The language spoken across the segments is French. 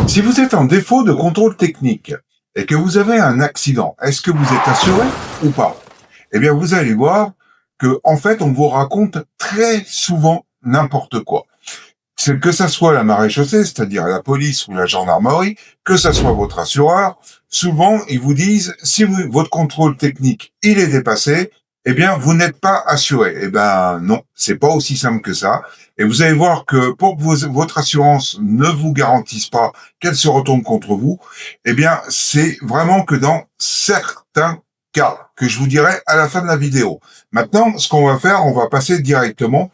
Si vous êtes en défaut de contrôle technique et que vous avez un accident, est-ce que vous êtes assuré ou pas? Eh bien, vous allez voir que, en fait, on vous raconte très souvent n'importe quoi. C'est que ça soit la maréchaussée, c'est-à-dire la police ou la gendarmerie, que ça soit votre assureur, souvent, ils vous disent, si votre contrôle technique, il est dépassé, eh bien, vous n'êtes pas assuré. Eh ben, non, c'est pas aussi simple que ça. Et vous allez voir que pour que votre assurance ne vous garantisse pas qu'elle se retourne contre vous, eh bien, c'est vraiment que dans certains cas, que je vous dirai à la fin de la vidéo. Maintenant, ce qu'on va faire, on va passer directement.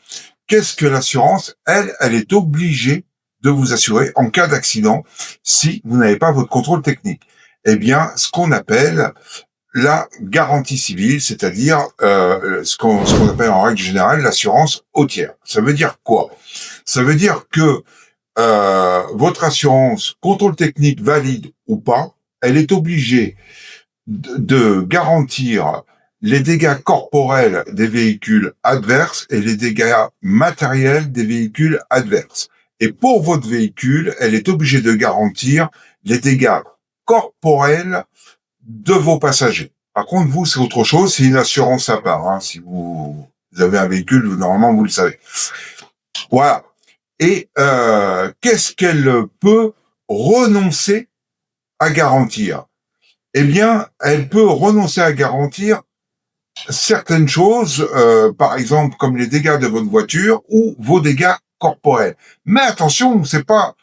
Qu'est-ce que l'assurance? Elle est obligée de vous assurer en cas d'accident si vous n'avez pas votre contrôle technique. Eh bien, ce qu'on appelle la garantie civile, c'est-à-dire ce qu'on appelle en règle générale l'assurance au tiers. Ça veut dire quoi? Ça veut dire que votre assurance, contrôle technique valide ou pas, elle est obligée de garantir les dégâts corporels des véhicules adverses et les dégâts matériels des véhicules adverses. Et pour votre véhicule, elle est obligée de garantir les dégâts corporels de vos passagers. Par contre, vous, c'est autre chose, c'est une assurance à part. Hein. Si vous avez un véhicule, normalement, vous le savez. Voilà. Et qu'est-ce qu'elle peut renoncer à garantir? Eh bien, elle peut renoncer à garantir certaines choses, par exemple comme les dégâts de votre voiture ou vos dégâts corporels. Mais attention, c'est pas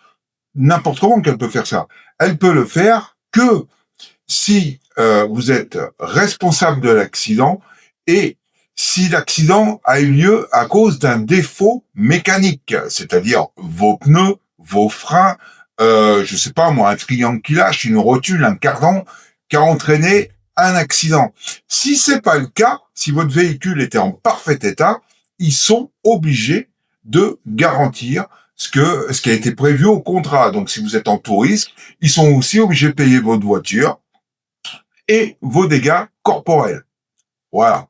n'importe comment qu'elle peut faire ça. Elle peut le faire que si vous êtes responsable de l'accident et si l'accident a eu lieu à cause d'un défaut mécanique, c'est-à-dire vos pneus, vos freins, je sais pas moi, un triangle qui lâche, une rotule, un cardan qui a entraîné un accident. Si c'est pas le cas, si votre véhicule était en parfait état, ils sont obligés de garantir ce qui a été prévu au contrat. Donc, si vous êtes en tout risque, ils sont aussi obligés de payer votre voiture et vos dégâts corporels. Voilà.